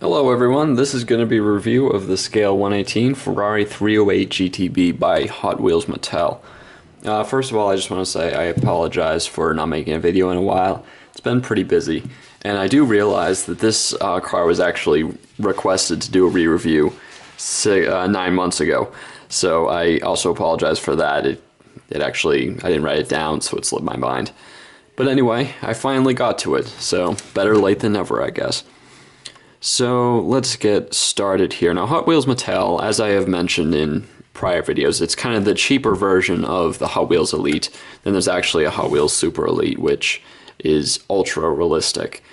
Hello everyone, this is going to be a review of the Scale 118 Ferrari 308 GTB by Hot Wheels Mattel. First of all, I just want to say I apologize for not making a video in a while. It's been pretty busy, and I do realize that this car was actually requested to do a re-review 9 months ago, so I also apologize for that. I didn't write it down, so it slipped my mind. But anyway, I finally got to it, so better late than never, I guess. So let's get started here. Now, Hot Wheels Mattel, as I have mentioned in prior videos, it's kind of the cheaper version of the Hot Wheels Elite. Then there's actually a Hot Wheels Super Elite, which is ultra realistic.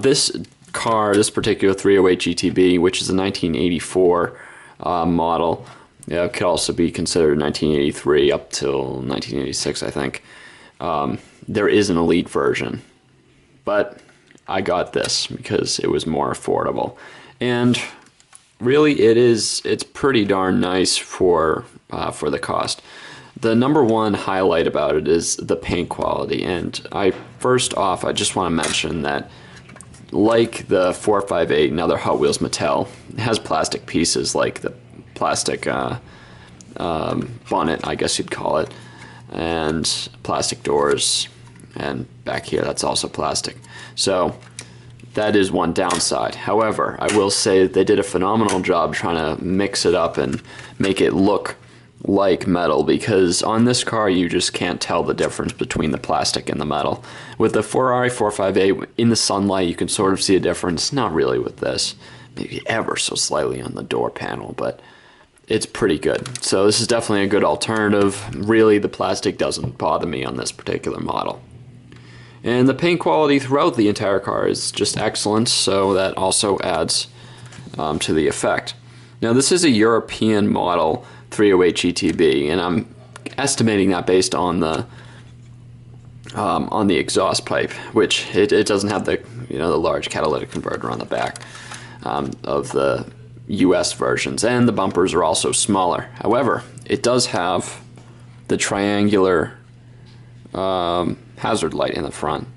This car, this particular 308 GTB, which is a 1984 model, could also be considered 1983 up till 1986, I think. There is an Elite version, but I got this because it was more affordable, and really it's pretty darn nice for the cost. The number one highlight about it is the paint quality, and first off I just want to mention that, like the 458 and other Hot Wheels Mattel, it has plastic pieces like the plastic bonnet, I guess you'd call it, and plastic doors, and back here that's also plastic. So that is one downside. However, I will say that they did a phenomenal job trying to mix it up and make it look like metal, because on this car you just can't tell the difference between the plastic and the metal. With the Ferrari 458, in the sunlight you can sort of see a difference. Not really with this, maybe ever so slightly on the door panel, but it's pretty good. So this is definitely a good alternative. Really, the plastic doesn't bother me on this particular model. And the paint quality throughout the entire car is just excellent, so that also adds to the effect. Now, this is a European model 308 GTB, and I'm estimating that based on the exhaust pipe, which it doesn't have the the large catalytic converter on the back of the US versions, and the bumpers are also smaller. However, it does have the triangular hazard light in the front,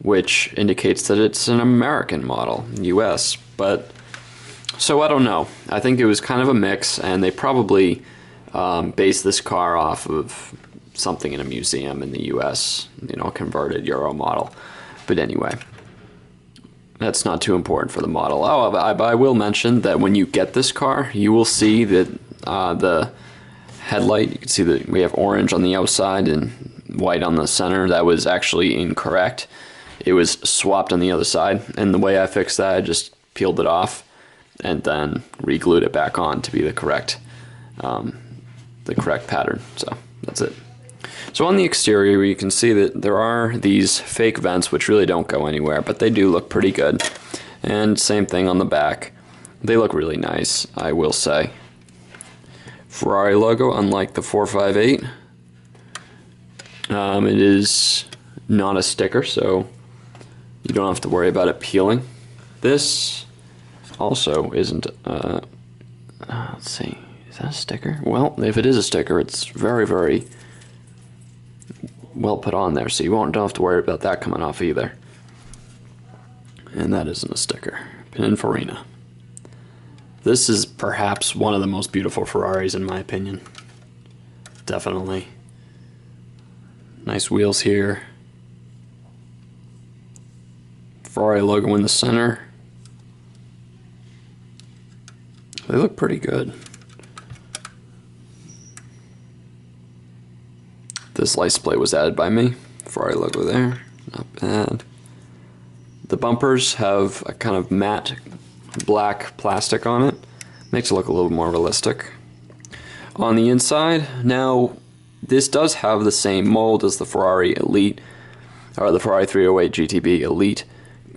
which indicates that it's an American model, US. But so I don't know. I think it was kind of a mix, and they probably based this car off of something in a museum in the US, converted Euro model. But anyway, that's not too important for the model. Oh, I will mention that when you get this car, you will see that the headlight, you can see that we have orange on the outside and white on the center. That was actually incorrect. It was swapped on the other side, and the way I fixed that, I just peeled it off and then re-glued it back on to be the correct pattern. So that's it. So on the exterior, you can see that there are these fake vents which really don't go anywhere, but they do look pretty good. And same thing on the back. They look really nice, I will say. Ferrari logo, unlike the 458. It is not a sticker, so you don't have to worry about it peeling. This also isn't, let's see, is that a sticker? Well, if it is a sticker, it's very, very well put on there, so you don't have to worry about that coming off either. And that isn't a sticker. Pininfarina. This is perhaps one of the most beautiful Ferraris in my opinion. Definitely. Nice wheels here. Ferrari logo in the center. They look pretty good. This license plate was added by me. Ferrari logo there. Not bad. The bumpers have a kind of matte black plastic on it. Makes it look a little more realistic. On the inside, now this does have the same mold as the Ferrari Elite, or the Ferrari 308 GTB Elite.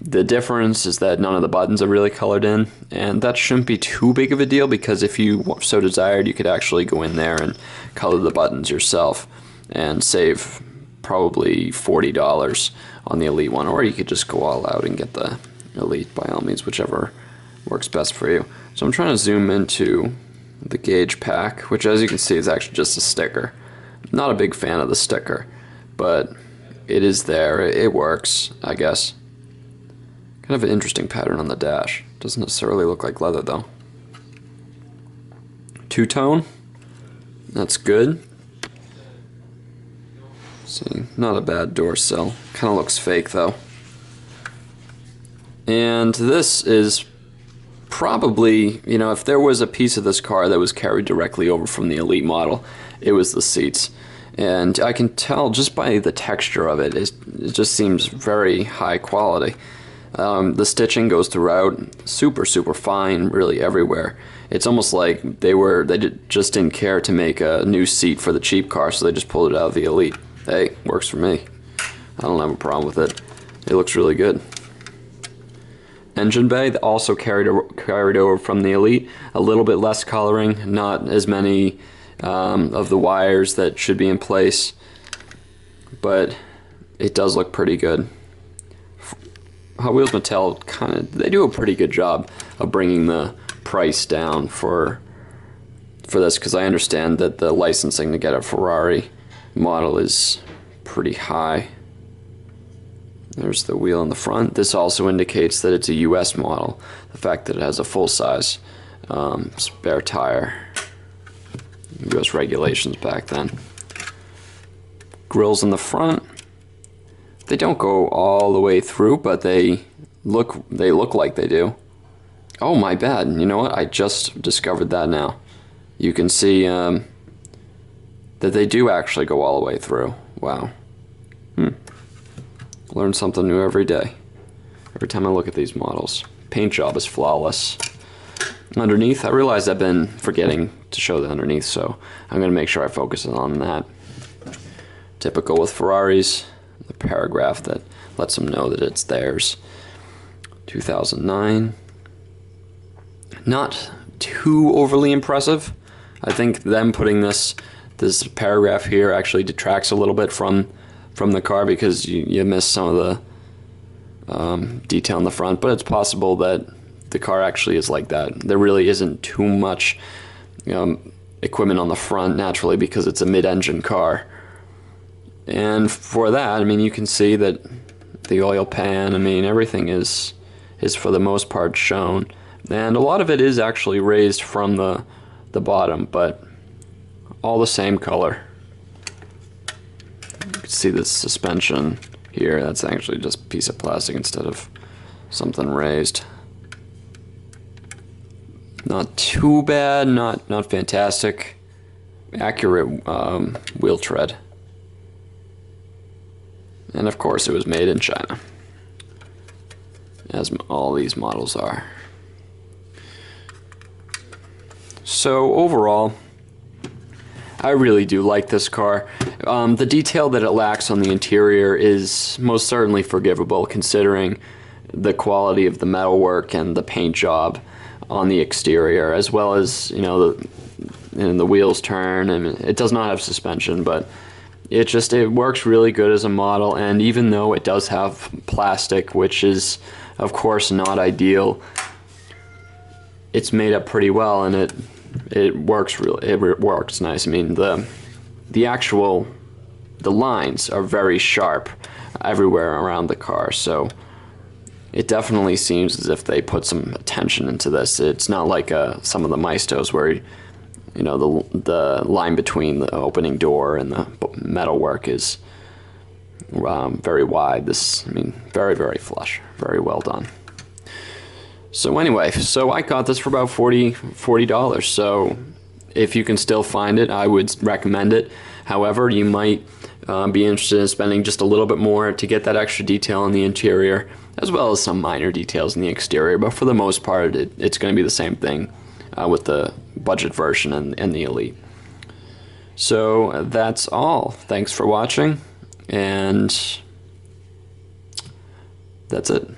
The difference is that none of the buttons are really colored in, and that shouldn't be too big of a deal, because if you so desired, you could actually go in there and color the buttons yourself and save probably $40 on the Elite one, or you could just go all out and get the Elite by all means, whichever works best for you. So I'm trying to zoom into the gauge pack, which as you can see is actually just a sticker. Not a big fan of the sticker, but it is there. It works, I guess. Kind of an interesting pattern on the dash. Doesn't necessarily look like leather though. Two-tone. That's good. See, not a bad door sill. Kind of looks fake though. And this is probably, you know, if there was a piece of this car that was carried directly over from the Elite model, it was the seats. And I can tell just by the texture of it, it just seems very high quality. The stitching goes throughout, super fine, really everywhere. It's almost like they just didn't care to make a new seat for the cheap car, so they just pulled it out of the Elite. Hey, works for me. I don't have a problem with it. It looks really good. Engine bay also carried over from the Elite. A little bit less coloring, not as many of the wires that should be in place, but it does look pretty good. Hotwheels Mattel they do a pretty good job of bringing the price down for this, because I understand that the licensing to get a Ferrari model is pretty high. There's the wheel in the front. This also indicates that it's a US model, the fact that it has a full-size spare tire. US regulations back then. Grills in the front. They don't go all the way through, but they look like they do. Oh, my bad. You know what? I just discovered that now. You can see that they do actually go all the way through. Wow. Learn something new every day. Every time I look at these models. Paint job is flawless. Underneath, I realize I've been forgetting to show the underneath, so I'm going to make sure I focus on that. Typical with Ferraris, the paragraph that lets them know that it's theirs. 2009. Not too overly impressive. I think them putting this paragraph here actually detracts a little bit from the car, because you miss some of the detail in the front, but it's possible that the car actually is like that. There really isn't too much equipment on the front naturally, because it's a mid-engine car. And for that, I mean, you can see that the oil pan, I mean, everything is for the most part shown. And a lot of it is actually raised from the bottom, but all the same color. You can see the suspension here. That's actually just a piece of plastic instead of something raised. Not too bad, not fantastic. Accurate wheel tread. And of course it was made in China, as all these models are. So overall, I really do like this car. The detail that it lacks on the interior is most certainly forgivable, considering the quality of the metalwork and the paint job on the exterior, as well as, you know, the wheels turn, and it does not have suspension, but it works really good as a model. And even though it does have plastic, which is of course not ideal, it's made up pretty well, and it works nice. I mean, the lines are very sharp everywhere around the car, so it definitely seems as if they put some attention into this. It's not like some of the Maestos where, you know, the line between the opening door and the metalwork is very wide. This, I mean, very flush, very well done. So anyway, so I got this for about $40. So if you can still find it, I would recommend it. However, you might be interested in spending just a little bit more to get that extra detail in the interior, as well as some minor details in the exterior. But for the most part, it's going to be the same thing with the budget version and the Elite. So that's all. Thanks for watching, and that's it.